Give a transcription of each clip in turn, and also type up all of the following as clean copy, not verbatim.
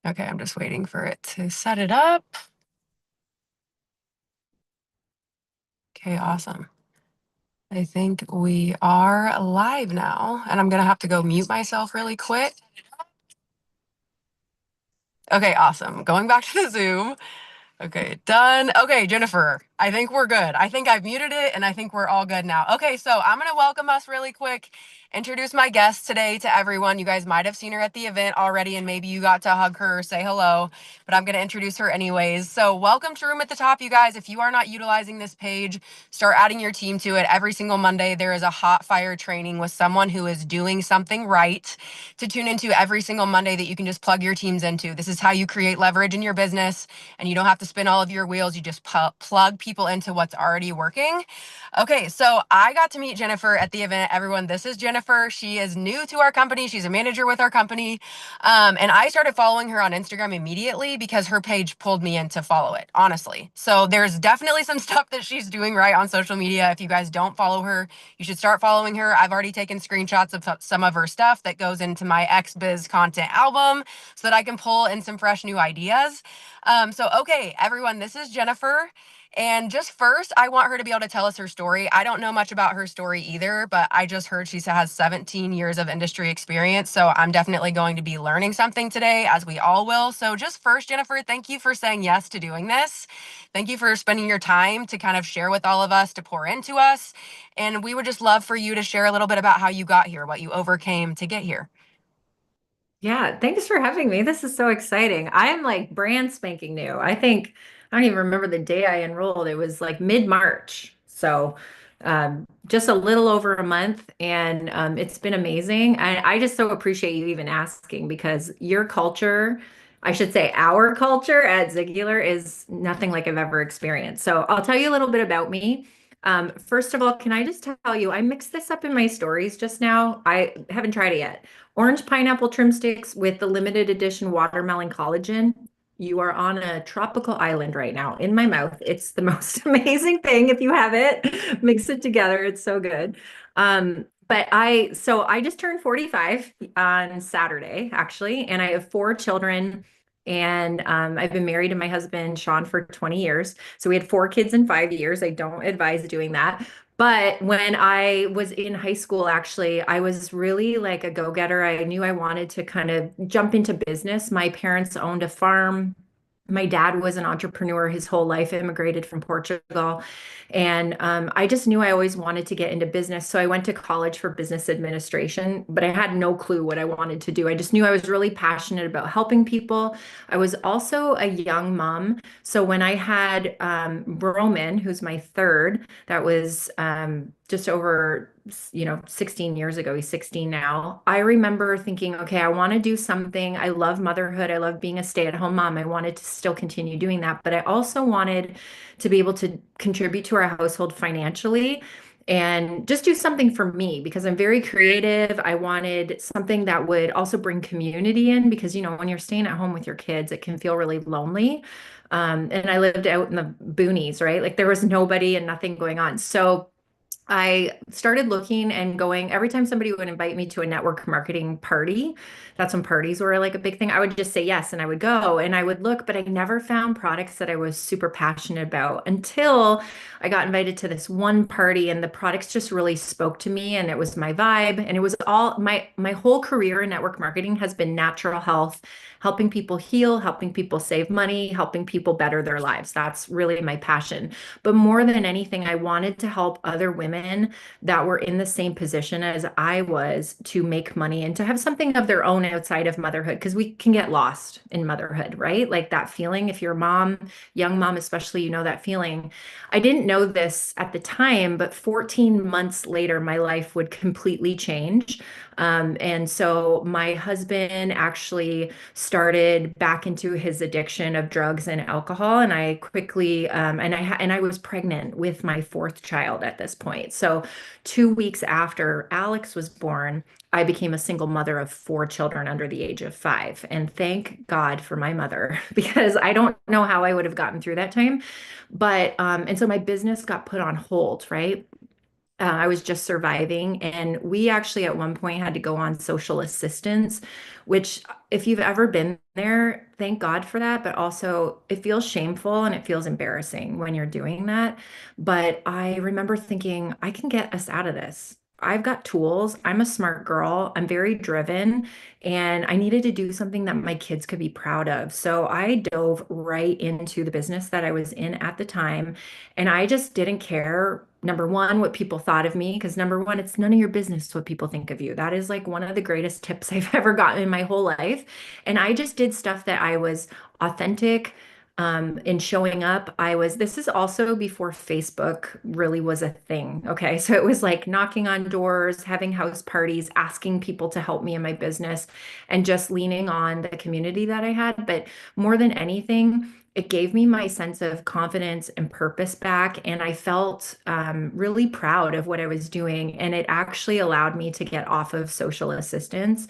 Okay, I'm just waiting for it to set it up. Okay, awesome. I think we are live now, and I'm gonna have to go mute myself really quick. Okay, awesome. Going back to the Zoom. Okay, done. Okay, Jenifer, I think we're good. I think I've muted it and I think we're all good now. Okay, so I'm going to welcome us really quick, introduce my guest today to everyone. You guys might have seen her at the event already and maybe you got to hug her or say hello, but I'm going to introduce her anyways. So welcome to Room at the Top, you guys. If you are not utilizing this page, start adding your team to it. Every single Monday, there is a hot fire training with someone who is doing something right to tune into every single Monday that you can just plug your teams into. This is how you create leverage in your business and you don't have to spin all of your wheels. You just plug people into what's already working. Okay, so I got to meet Jenifer at the event. Everyone, this is Jenifer. She is new to our company. She's a manager with our company. And I started following her on Instagram immediately because her page pulled me in to follow it, honestly. So there's definitely some stuff that she's doing right on social media. If you guys don't follow her, you should start following her. I've already taken screenshots of some of her stuff that goes into my X Biz content album so that I can pull in some fresh new ideas. Okay, everyone, this is Jenifer. And just first, I want her to be able to tell us her story. I don't know much about her story either, but I just heard she has 17 years of industry experience. So I'm definitely going to be learning something today, as we all will. So just first, Jenifer, thank you for saying yes to doing this. Thank you for spending your time to kind of share with all of us, to pour into us. And we would just love for you to share a little bit about how you got here, what you overcame to get here. Yeah, thanks for having me. This is so exciting. I'm like brand spanking new. I don't even remember the day I enrolled. It was like mid-March. So just a little over a month, and it's been amazing. I just so appreciate you even asking because your culture, I should say our culture at Zingular is nothing like I've ever experienced. So I'll tell you a little bit about me. First of all, can I just tell you, I mixed this up in my stories just now. I haven't tried it yet. Orange pineapple trim sticks with the limited edition watermelon collagen. You are on a tropical island right now in my mouth. It's the most amazing thing. If you have it, mix it together. It's so good. So I just turned 45 on Saturday, actually, and I have four children. And I've been married to my husband, Sean, for 20 years. So we had four kids in 5 years. I don't advise doing that. But when I was in high school, actually, I was really like a go-getter. I knew I wanted to kind of jump into business. My parents owned a farm. My dad was an entrepreneur his whole life, immigrated from Portugal. And I just knew I always wanted to get into business. So I went to college for business administration, but I had no clue what I wanted to do. I just knew I was really passionate about helping people. I was also a young mom. So when I had Roman, who's my third, that was just over, 16 years ago. He's 16 now. I remember thinking, okay, I want to do something. I love motherhood. I love being a stay-at-home mom. I wanted to still continue doing that, but I also wanted to be able to contribute to our household financially and just do something for me because I'm very creative. I wanted something that would also bring community in because, when you're staying at home with your kids, it can feel really lonely. And I lived out in the boonies, right? Like there was nobody and nothing going on. So I started looking and going every time somebody would invite me to a network marketing party. That's when parties were like a big thing. I would just say yes and I would go and I would look, but I never found products that I was super passionate about until I got invited to this one party and the products just really spoke to me and it was my vibe and it was all my whole career in network marketing has been natural health, helping people heal, helping people save money, helping people better their lives. That's really my passion. But more than anything, I wanted to help other women that were in the same position as I was to make money and to have something of their own outside of motherhood because we can get lost in motherhood, right? Like that feeling, if you're a mom, young mom, especially, you know that feeling. I didn't know this at the time, but 14 months later, my life would completely change. And so my husband actually started back into his addiction of drugs and alcohol, and I quickly and I was pregnant with my fourth child at this point. So 2 weeks after Alex was born, I became a single mother of four children under the age of five. And thank God for my mother, because I don't know how I would have gotten through that time. And so my business got put on hold, right? I was just surviving. And we actually at one point had to go on social assistance, which, if you've ever been there, thank God for that. But also, it feels shameful and it feels embarrassing when you're doing that. But I remember thinking, I can get us out of this. I've got tools. I'm a smart girl. I'm very driven, and I needed to do something that my kids could be proud of. So I dove right into the business that I was in at the time. And I just didn't care, number one, what people thought of me, because number one, it's none of your business what people think of you. That is like one of the greatest tips I've ever gotten in my whole life. And I just did stuff that I was authentic in showing up. This is also before Facebook really was a thing. Okay. So it was like knocking on doors, having house parties, asking people to help me in my business, and just leaning on the community that I had. But more than anything, it gave me my sense of confidence and purpose back. And I felt really proud of what I was doing. And it actually allowed me to get off of social assistance,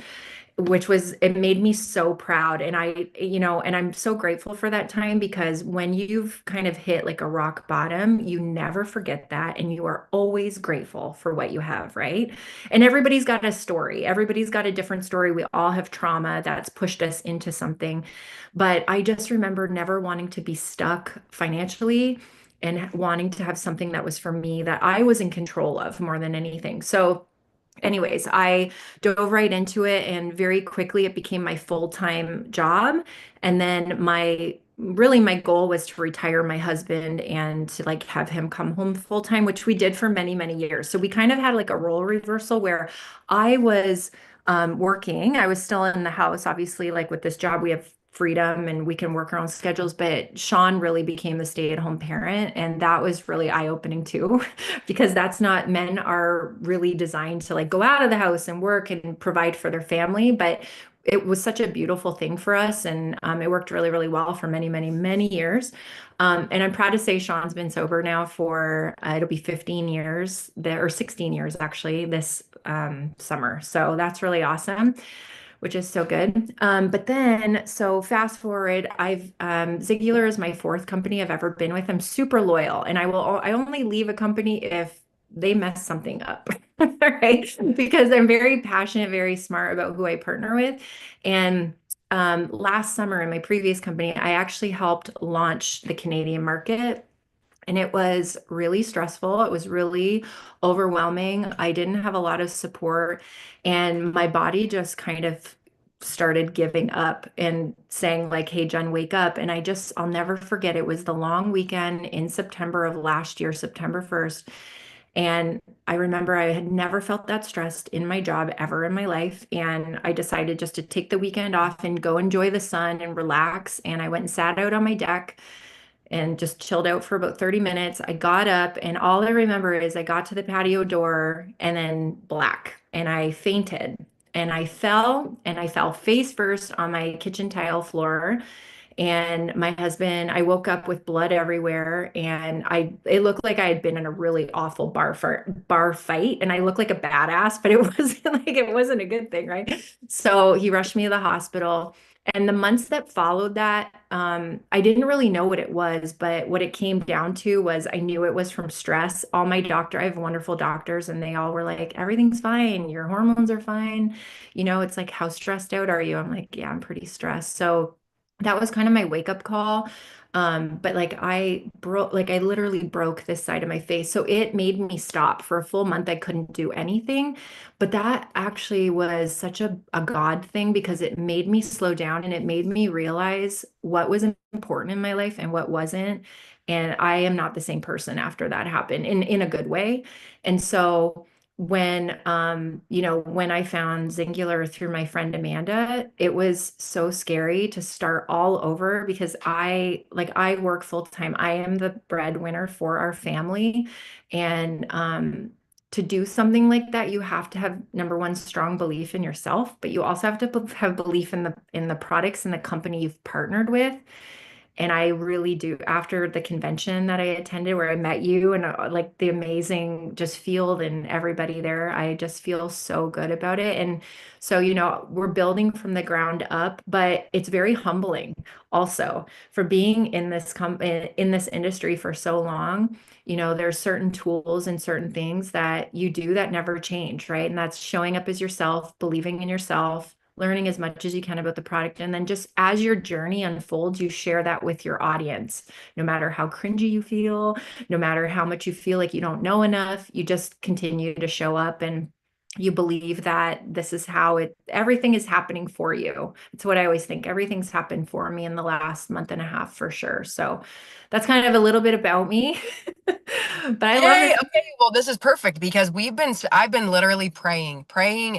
it made me so proud. And and I'm so grateful for that time, because when you've kind of hit like a rock bottom, you never forget that. And you are always grateful for what you have, right? And everybody's got a story. Everybody's got a different story. We all have trauma that's pushed us into something. But I just remember never wanting to be stuck financially and wanting to have something that was for me, that I was in control of more than anything. So, anyways, I dove right into it, and very quickly it became my full-time job. And then my goal was to retire my husband and to like have him come home full time, which we did for many, many years. So we kind of had like a role reversal where I was working. I was still in the house. Obviously, like with this job, we have freedom and we can work our own schedules, but Sean really became the stay-at-home parent. And that was really eye-opening too, because that's not, men are really designed to like go out of the house and work and provide for their family. But it was such a beautiful thing for us. And it worked really, really well for many, many, many years. And I'm proud to say Sean's been sober now for, it'll be 15 years, or 16 years actually, this summer. So that's really awesome, which is so good. But then, so fast forward, Zingular is my fourth company I've ever been with. I'm super loyal, and I only leave a company if they mess something up, right? Because I'm very passionate, very smart about who I partner with. And last summer in my previous company, I actually helped launch the Canadian market. And it was really stressful. It was really overwhelming. I didn't have a lot of support, and my body just kind of started giving up and saying like, "Hey, Jen, wake up." And I'll never forget. It was the long weekend in September of last year, September 1st. And I remember I had never felt that stressed in my job ever in my life. And I decided just to take the weekend off and go enjoy the sun and relax. And I went and sat out on my deck and just chilled out for about 30 minutes. I got up, and all I remember is I got to the patio door and then black, and I fainted. And I fell face first on my kitchen tile floor. And my husband, I woke up with blood everywhere, and it looked like I had been in a really awful bar fight, and I looked like a badass, but it wasn't a good thing, right? So he rushed me to the hospital. And the months that followed that, I didn't really know what it was, but what it came down to was I knew it was from stress. I have wonderful doctors, and they all were like, everything's fine. Your hormones are fine. It's like, how stressed out are you? I'm like, yeah, I'm pretty stressed. So that was kind of my wake up call. But I literally broke this side of my face. So it made me stop for a full month. I couldn't do anything. But that actually was such a God thing, because it made me slow down and it made me realize what was important in my life and what wasn't. And I am not the same person after that happened, in a good way. And so when I found Zingular through my friend Amanda, it was so scary to start all over, because I work full time. I am the breadwinner for our family. And to do something like that, you have to have, number one, strong belief in yourself, but you also have to have belief in the products and the company you've partnered with. And I really do, after the convention that I attended where I met you and like the amazing just field and everybody there, I just feel so good about it. And so, we're building from the ground up, but it's very humbling also for being in in this industry for so long. There's certain tools and certain things that you do that never change, right? And that's showing up as yourself, believing in yourself, learning as much as you can about the product. And then just as your journey unfolds, you share that with your audience. No matter how cringy you feel, no matter how much you feel like you don't know enough, you just continue to show up and you believe that this is how everything is happening for you. It's what I always think. Everything's happened for me in the last month and a half for sure. So that's kind of a little bit about me. But I love Yay. it. Okay. Well, this is perfect because I've been literally praying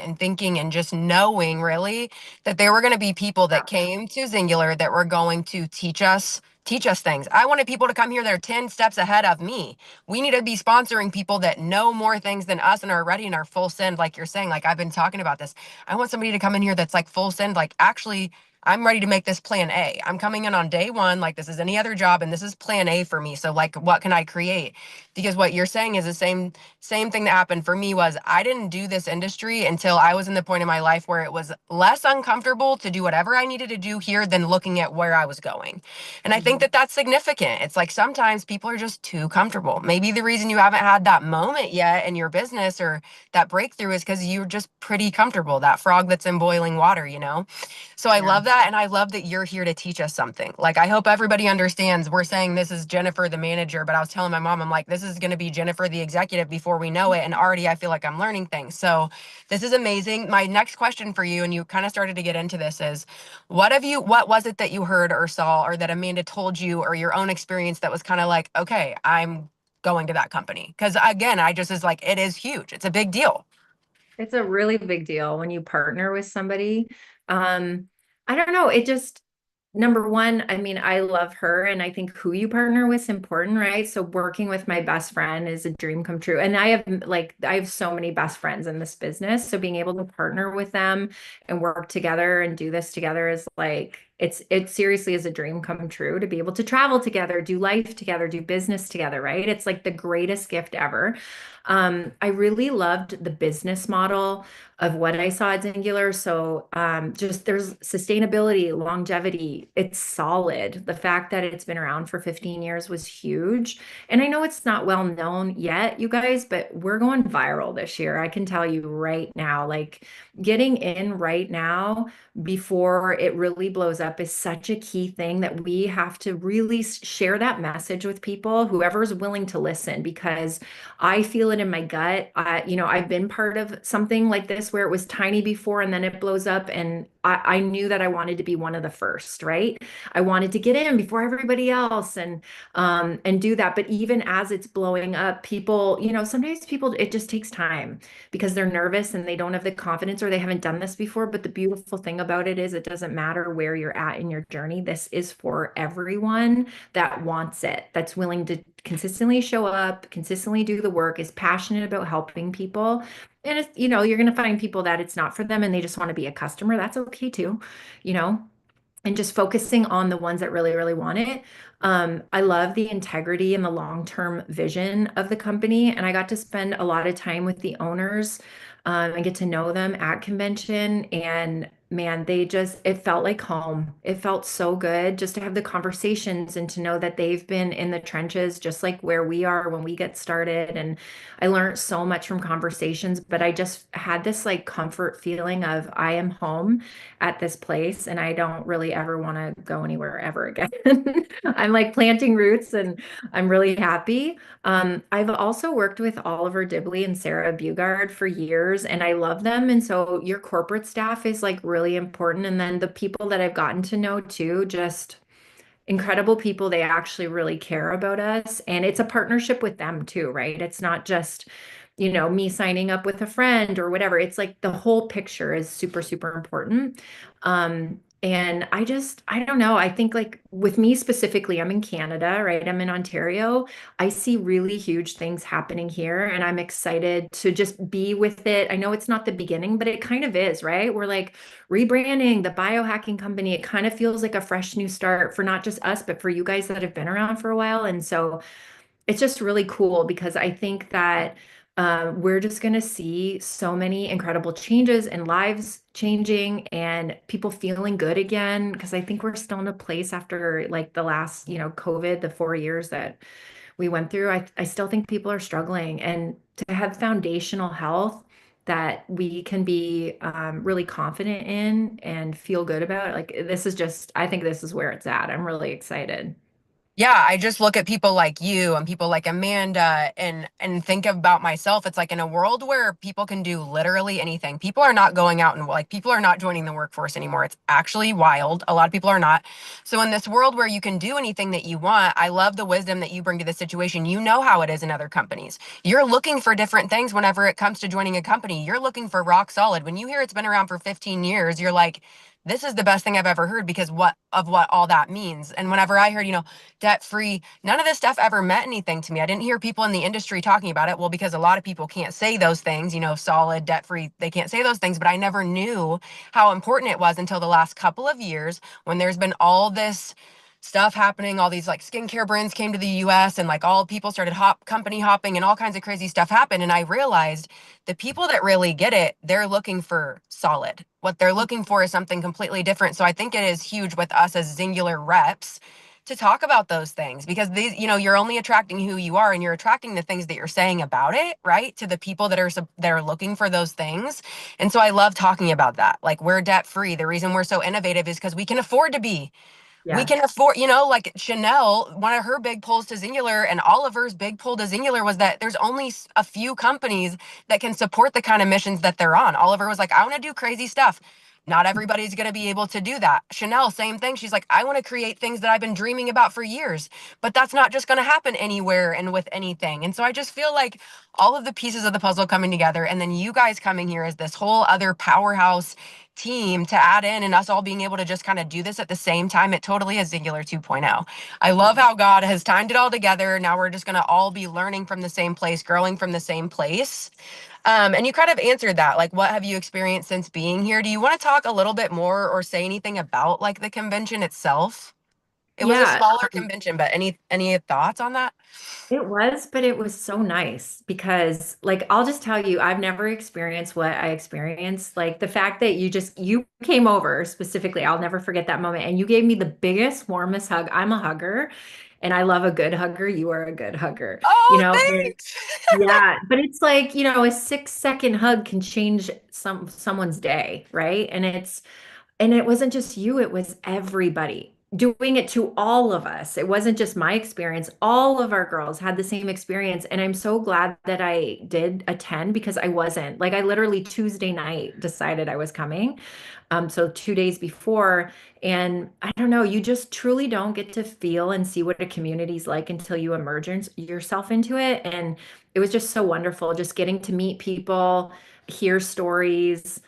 and thinking and just knowing really that there were going to be people that came to Zingular that were going to teach us things. I wanted people to come here that are 10 steps ahead of me. We need to be sponsoring people that know more things than us and are ready and are full send, like you're saying. Like I've been talking about this. I want somebody to come in here that's like full send, like actually I'm ready to make this plan A. I'm coming in on day one, like this is any other job, and this is plan A for me. So like, what can I create? Because what you're saying is the same thing that happened for me was I didn't do this industry until I was in the point in my life where it was less uncomfortable to do whatever I needed to do here than looking at where I was going. And I think Mhm. that that's significant. It's like sometimes people are just too comfortable. Maybe the reason you haven't had that moment yet in your business or that breakthrough is because you're just pretty comfortable, that frog that's in boiling water, you know? So I Yeah. love that. And I love that you're here to teach us something. Like, I hope everybody understands we're saying this is Jenifer, the manager, but I was telling my mom, I'm like, this is going to be Jenifer, the executive before we know it. And already I feel like I'm learning things. So this is amazing. My next question for you, and you kind of started to get into this, is what was it that you heard or saw or that Amanda told you or your own experience that was kind of like, okay, I'm going to that company? Because again, I just is like, it is huge. It's a big deal. It's a really big deal when you partner with somebody. Um, I don't know. It just, number one, I mean, I love her and I think who you partner with is important, right? So working with my best friend is a dream come true. And I have so many best friends in this business. So being able to partner with them and work together and do this together is like, it seriously is a dream come true to be able to travel together, do life together, do business together, right? It's like the greatest gift ever. I really loved the business model of what I saw at Zingular. So just there's sustainability, longevity. It's solid. The fact that it's been around for 15 years was huge. And I know it's not well known yet, you guys, but we're going viral this year. I can tell you right now, like getting in right now before it really blows up is such a key thing that we have to really share that message with people, whoever's willing to listen, because I feel it in my gut. I've been part of something like this where it was tiny before and then it blows up. And I knew that I wanted to be one of the first, right? I wanted to get in before everybody else and do that. But even as it's blowing up, people, sometimes people, it just takes time because they're nervous and they don't have the confidence or they haven't done this before. But the beautiful thing about it is it doesn't matter where you're at in your journey. This is for everyone that wants it, that's willing to consistently show up, consistently do the work, is passionate about helping people. And it's, you're going to find people that it's not for them and they just want to be a customer. That's okay too, you know, and just focusing on the ones that really, really want it. I love the integrity and the long-term vision of the company. And I got to spend a lot of time with the owners and get to know them at convention. And man, it felt like home. It felt so good just to have the conversations and to know that they've been in the trenches, just like where we are when we get started. And I learned so much from conversations, but I just had this like comfort feeling of I am home at this place and I don't really ever want to go anywhere ever again. I'm like planting roots and I'm really happy. I've also worked with Oliver Dibley and Sarah Bugard for years and I love them. And so your corporate staff is like really important. And then the people that I've gotten to know too, just incredible people. They actually really care about us. And it's a partnership with them too, right? It's not just, me signing up with a friend or whatever. It's like the whole picture is super, super important. And I don't know. I think like with me specifically, I'm in Canada, right? I'm in Ontario. I see really huge things happening here, and I'm excited to just be with it. I know it's not the beginning, but it kind of is, right? We're like rebranding the biohacking company. It kind of feels like a fresh new start for not just us, but for you guys that have been around for a while. And so it's just really cool because I think that we're just going to see so many incredible changes and lives changing and people feeling good again. Because I think we're still in a place after like the last, COVID, the 4 years that we went through. I still think people are struggling, and to have foundational health that we can be really confident in and feel good about. Like this is just, I think this is where it's at. I'm really excited. Yeah, I just look at people like you and people like Amanda and think about myself. It's like in a world where people can do literally anything. People are not going out and like people are not joining the workforce anymore. It's actually wild. A lot of people are not. So in this world where you can do anything that you want, I love the wisdom that you bring to the situation. You know how it is in other companies. You're looking for different things whenever it comes to joining a company. You're looking for rock solid. When you hear it's been around for 15 years, you're like, this is the best thing I've ever heard because what all that means. And whenever I heard, debt free, none of this stuff ever meant anything to me. I didn't hear people in the industry talking about it. Well, because a lot of people can't say those things, solid, debt free, they can't say those things. But I never knew how important it was until the last couple of years when there's been all this stuff happening. All these like skincare brands came to the US and like all people started company hopping and all kinds of crazy stuff happened. And I realized the people that really get it, they're looking for solid. What they're looking for is something completely different. So I think it is huge with us as Zingular reps to talk about those things because these, you're only attracting who you are and you're attracting the things that you're saying about it, right? To the people that are looking for those things. And so I love talking about that. Like we're debt free. The reason we're so innovative is because we can afford to be. We can Yes. afford, like Chanel, one of her big pulls to Zingular and Oliver's big pull to Zingular was that there's only a few companies that can support the kind of missions that they're on. Oliver was like, I want to do crazy stuff. Not everybody's going to be able to do that. Chanel, same thing. She's like, I want to create things that I've been dreaming about for years, but that's not just going to happen anywhere and with anything. And so I just feel like all of the pieces of the puzzle coming together and then you guys coming here as this whole other powerhouse team to add in and us all being able to just kind of do this at the same time. It totally is Zingular 2.0. I love how God has timed it all together. Now we're just going to all be learning from the same place, growing from the same place. And you kind of answered that. Like, what have you experienced since being here? Do you want to talk a little bit more or say anything about like the convention itself? It was a Yeah. smaller convention, but any thoughts on that? It was, but it was so nice because, like, I'll just tell you, I've never experienced what I experienced. Like, the fact that you came over specifically, I'll never forget that moment. And you gave me the biggest, warmest hug. I'm a hugger and I love a good hugger. You are a good hugger, Oh, and thanks. yeah, but it's like, a 6 second hug can change someone's day, right? And it wasn't just you, it was everybody doing it to all of us. It wasn't just my experience. All of our girls had the same experience. And I'm so glad that I did attend because I wasn't. Like, I literally Tuesday night decided I was coming. So 2 days before. And I don't know, you just truly don't get to feel and see what a community's like until you immerse yourself into it. And it was just so wonderful just getting to meet people, hear stories,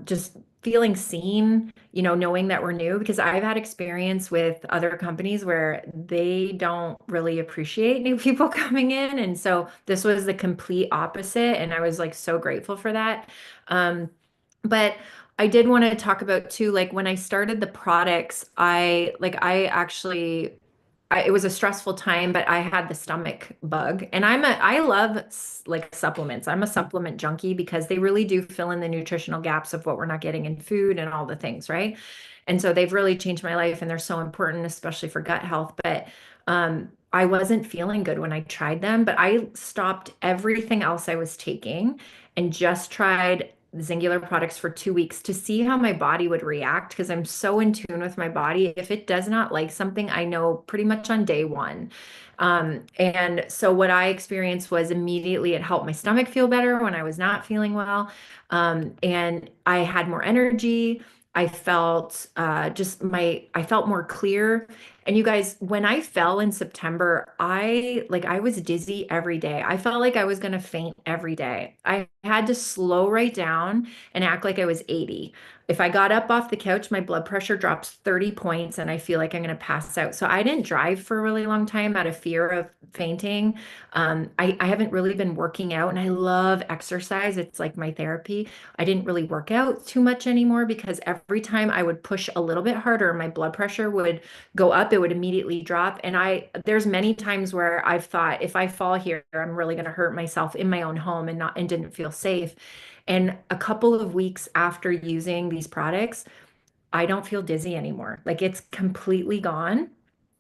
just feeling seen, knowing that we're new, because I've had experience with other companies where they don't really appreciate new people coming in. And so this was the complete opposite. And I was like so grateful for that. But I did want to talk about too, like when I started the products, I actually it was a stressful time, but I had the stomach bug. And I love like supplements. I'm a supplement junkie because they really do fill in the nutritional gaps of what we're not getting in food and all the things, right? And so they've really changed my life and they're so important, especially for gut health. But I wasn't feeling good when I tried them, but I stopped everything else I was taking and just tried Zingular products for 2 weeks to see how my body would react because I'm so in tune with my body. If it does not like something, I know pretty much on day one. And so what I experienced was immediately it helped my stomach feel better when I was not feeling well. And I had more energy. I felt I felt more clear. And you guys, when I fell in September, I was dizzy every day. I felt like I was going to faint every day. I had to slow right down and act like I was 80. If I got up off the couch, my blood pressure drops 30 points and I feel like I'm going to pass out. So I didn't drive for a really long time out of fear of fainting. I haven't really been working out and I love exercise. It's like my therapy. I didn't really work out too much anymore because every time I would push a little bit harder, my blood pressure would go up, it would immediately drop. And there's many times where I've thought if I fall here, I'm really going to hurt myself in my own home and didn't feel safe. And a couple of weeks after using these products, I don't feel dizzy anymore. Like it's completely gone,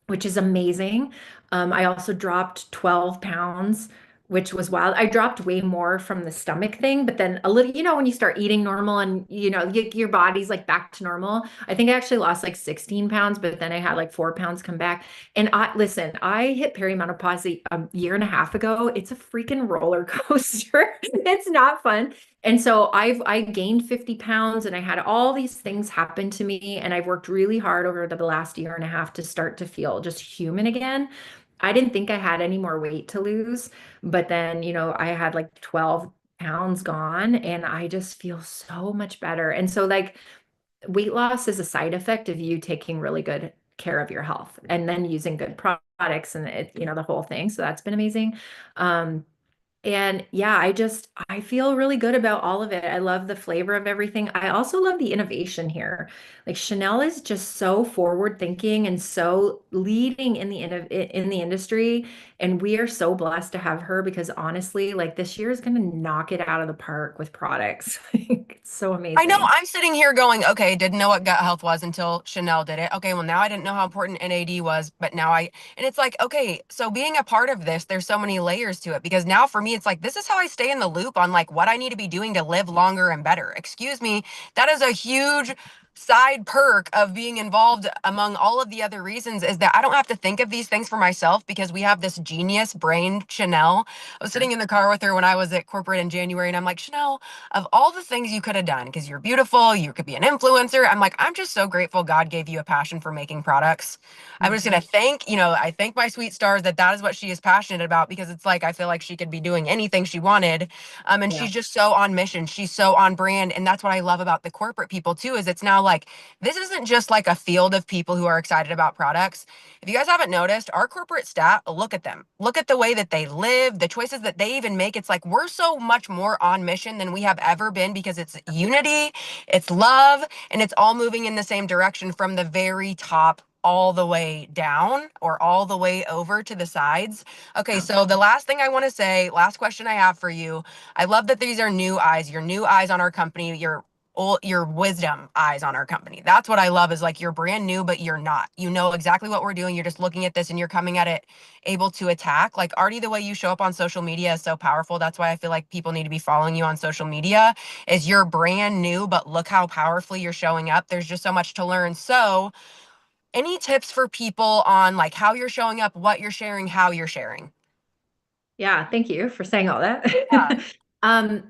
which is amazing. I also dropped 12 pounds, which was wild. I dropped way more from the stomach thing, but then a little, when you start eating normal and, your body's like back to normal. I think I actually lost like 16 pounds, but then I had like 4 pounds come back. And listen, I hit perimenopause a year and a half ago. It's a freaking roller coaster. It's not fun. And so I gained 50 pounds and I had all these things happen to me. And I've worked really hard over the last year and a half to start to feel just human again. I didn't think I had any more weight to lose, but then, I had like 12 pounds gone and I just feel so much better. And so like weight loss is a side effect of you taking really good care of your health and then using good products and the whole thing. So that's been amazing. Um, and yeah, I feel really good about all of it. I love the flavor of everything. I also love the innovation here. Like Chanel is just so forward thinking and so leading in the industry. And we are so blessed to have her because honestly, like this year is going to knock it out of the park with products. Like, it's so I know amazing. I'm sitting here going, okay, didn't know what gut health was until Chanel did it. Okay, well, now I didn't know how important NAD was, but now and it's like, okay, so being a part of this, there's so many layers to it because now for me, it's like, this is how I stay in the loop on like what I need to be doing to live longer and better. Excuse me, that is a huge side perk of being involved among all of the other reasons is that I don't have to think of these things for myself because we have this genius brain, Chanel. I was Yeah. sitting in the car with her when I was at corporate in January and I'm like, Chanel, of all the things you could have done, because you're beautiful, you could be an influencer. I'm like, I'm just so grateful God gave you a passion for making products. I'm just going Mhm. to thank, I thank my sweet stars that that is what she is passionate about because it's like, I feel like she could be doing anything she wanted. And Yeah. she's just so on mission. She's so on brand. And that's what I love about the corporate people too, is it's now like, this isn't just like a field of people who are excited about products. If you guys haven't noticed, our corporate staff, look at them. Look at the way that they live, the choices that they even make. It's like we're so much more on mission than we have ever been because it's unity, it's love, and it's all moving in the same direction from the very top all the way down or all the way over to the sides. Okay, Yeah. so the last thing I want to say, last question I have for you. I love that these are new eyes, your new eyes on our company, your wisdom eyes on our company. That's what I love is like you're brand new, but you're not. You know exactly what we're doing. You're just looking at this and you're coming at it able to attack. Like Artie, the way you show up on social media is so powerful. That's why I feel like people need to be following you on social media is you're brand new, but look how powerfully you're showing up. There's just so much to learn. So any tips for people on like how you're showing up, what you're sharing, how you're sharing? Yeah, thank you for saying all that. Yeah.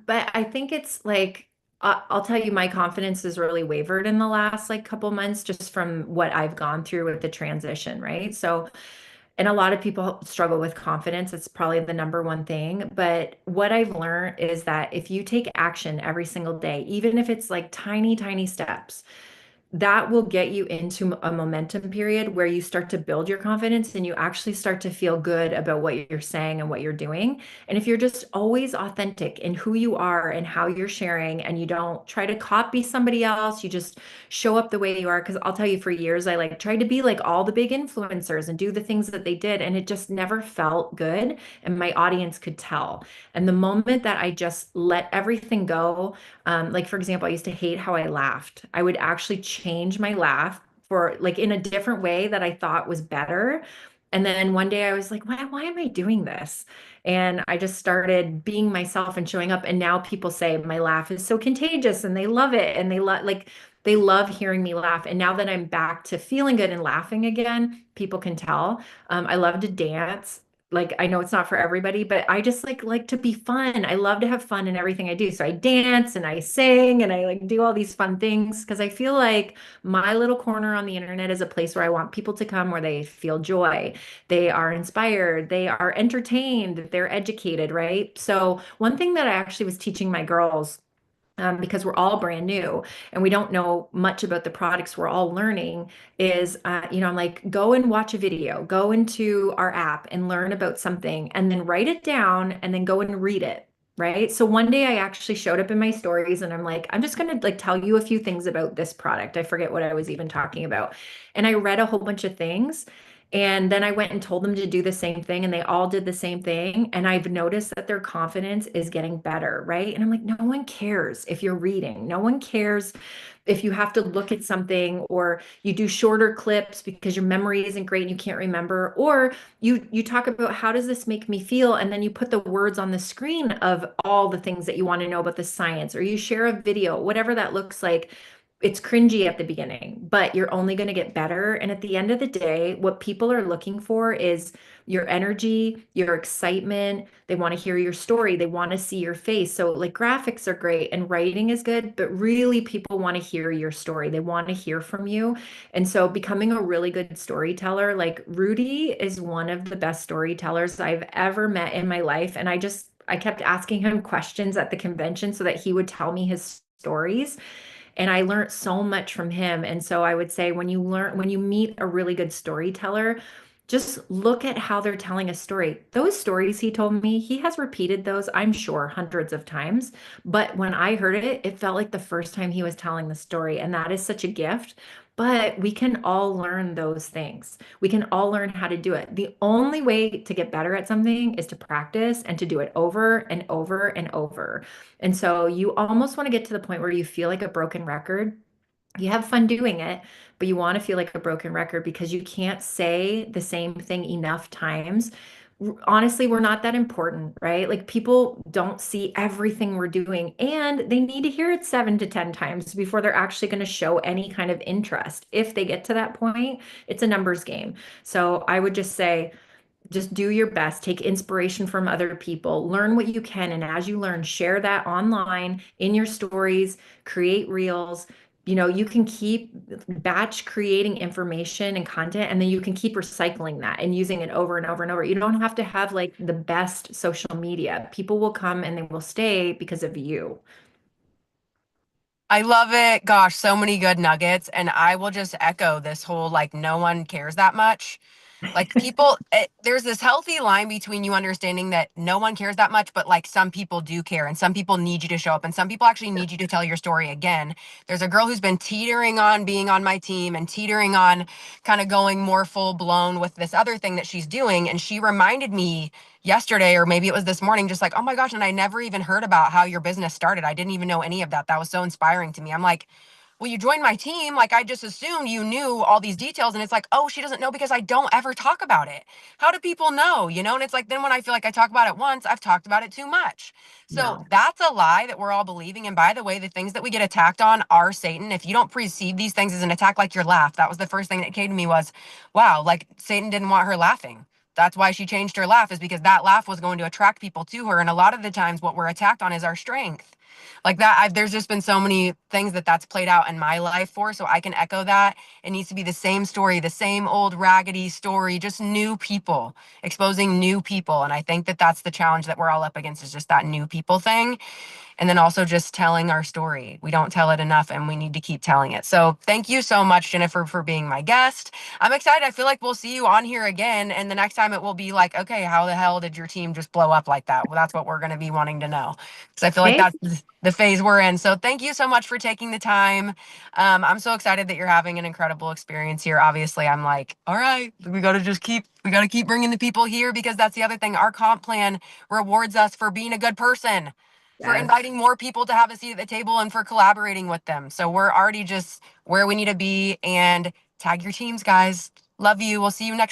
But I think it's like I'll tell you, my confidence has really wavered in the last like couple months just from what I've gone through with the transition, right? So, and a lot of people struggle with confidence. It's probably the number one thing. But what I've learned is that if you take action every single day, even if it's like tiny, tiny steps, that will get you into a momentum period where you start to build your confidence and you actually start to feel good about what you're saying and what you're doing. And if you're just always authentic in who you are and how you're sharing, and you don't try to copy somebody else, you just show up the way you are. Because I'll tell you, for years, I like tried to be like all the big influencers and do the things that they did, and it just never felt good. And my audience could tell. And the moment that I just let everything go, like for example, I used to hate how I laughed. I would actually change my laugh for like in a different way that I thought was better. And then one day I was like, why am I doing this? And I just started being myself and showing up. And now people say my laugh is so contagious and they love it. And they love hearing me laugh. And now that I'm back to feeling good and laughing again, people can tell. I love to dance. like I know it's not for everybody, but I just like to be fun. I love to have fun in everything I do. So I dance and I sing and I like do all these fun things because I feel like my little corner on the internet is a place where I want people to come where they feel joy, they are inspired, they are entertained, they're educated, right? So one thing that I actually was teaching my girls, because we're all brand new and we don't know much about the products we're all learning, is I'm like, go and watch a video, go into our app and learn about something and then write it down and then go and read it. Right. So one day I actually showed up in my stories and I'm like, I'm just going to like tell you a few things about this product. I forget what I was even talking about. And I read a whole bunch of things. And then I went and told them to do the same thing, and they all did the same thing. And I've noticed that their confidence is getting better, right? And I'm like, no one cares if you're reading. No one cares if you have to look at something or you do shorter clips because your memory isn't great and you can't remember, or you talk about how does this make me feel, and then you put the words on the screen of all the things that you want to know about the science, or you share a video, whatever that looks like. It's cringy at the beginning, but you're only going to get better. And at the end of the day, what people are looking for is your energy, your excitement. They want to hear your story. They want to see your face. So, like, graphics are great and writing is good, but really, people want to hear your story. They want to hear from you. And so, becoming a really good storyteller, like Rudy is one of the best storytellers I've ever met in my life. And I kept asking him questions at the convention so that he would tell me his stories. And I learned so much from him. And so I would say when you meet a really good storyteller, just look at how they're telling a story. Those stories he told me, he has repeated those, I'm sure, hundreds of times. But when I heard it, it felt like the first time he was telling the story. And that is such a gift. But we can all learn those things. We can all learn how to do it. The only way to get better at something is to practice and to do it over and over and over. And so you almost want to get to the point where you feel like a broken record. You have fun doing it, but you want to feel like a broken record because you can't say the same thing enough times. Honestly, we're not that important, right? Like people don't see everything we're doing and they need to hear it 7 to 10 times before they're actually going to show any kind of interest. If they get to that point, it's a numbers game. So I would just say, just do your best, take inspiration from other people, learn what you can. And as you learn, share that online in your stories, create reels. You can keep batch creating information and content, and then you can keep recycling that and using it over and over and over. You don't have to have like the best social media. People will come and they will stay because of you. I love it. Gosh, so many good nuggets. And I will just echo this whole like, no one cares that much. Like people, there's this healthy line between you understanding that no one cares that much, but like some people do care and some people need you to show up and some people actually need you to tell your story again. There's a girl who's been teetering on being on my team and teetering on kind of going more full blown with this other thing that she's doing. And she reminded me yesterday, or maybe it was this morning, just like, oh my gosh, and I never even heard about how your business started. I didn't even know any of that. That was so inspiring to me. I'm like, well, you joined my team. Like, I just assumed you knew all these details. And it's like, oh, she doesn't know because I don't ever talk about it. How do people know? And it's like, then when I feel like I talk about it once, I've talked about it too much. So No. that's a lie that we're all believing. And by the way, the things that we get attacked on are Satan. If you don't perceive these things as an attack, like your laugh, that was the first thing that came to me was, wow, like Satan didn't want her laughing. That's why she changed her laugh, is because that laugh was going to attract people to her. And a lot of the times what we're attacked on is our strength. Like that, there's just been so many things that's played out in my life for, so I can echo that. It needs to be the same story, the same old raggedy story, just new people, exposing new people. And I think that that's the challenge that we're all up against, is just that new people thing. And then also just telling our story. We don't tell it enough and we need to keep telling it. So thank you so much, Jenifer, for being my guest. I'm excited. I feel like we'll see you on here again. And the next time it will be like, okay, how the hell did your team just blow up like that? Well, that's what we're going to be wanting to know. Because I feel like Hey, that's the phase we're in. So thank you so much for taking the time. I'm so excited that you're having an incredible experience here. Obviously, I'm like, all right, we got to keep bringing the people here, because that's the other thing. Our comp plan rewards us for being a good person, for yes. inviting more people to have a seat at the table, and for collaborating with them. So we're already just where we need to be. And tag your teams, guys. Love you. We'll see you next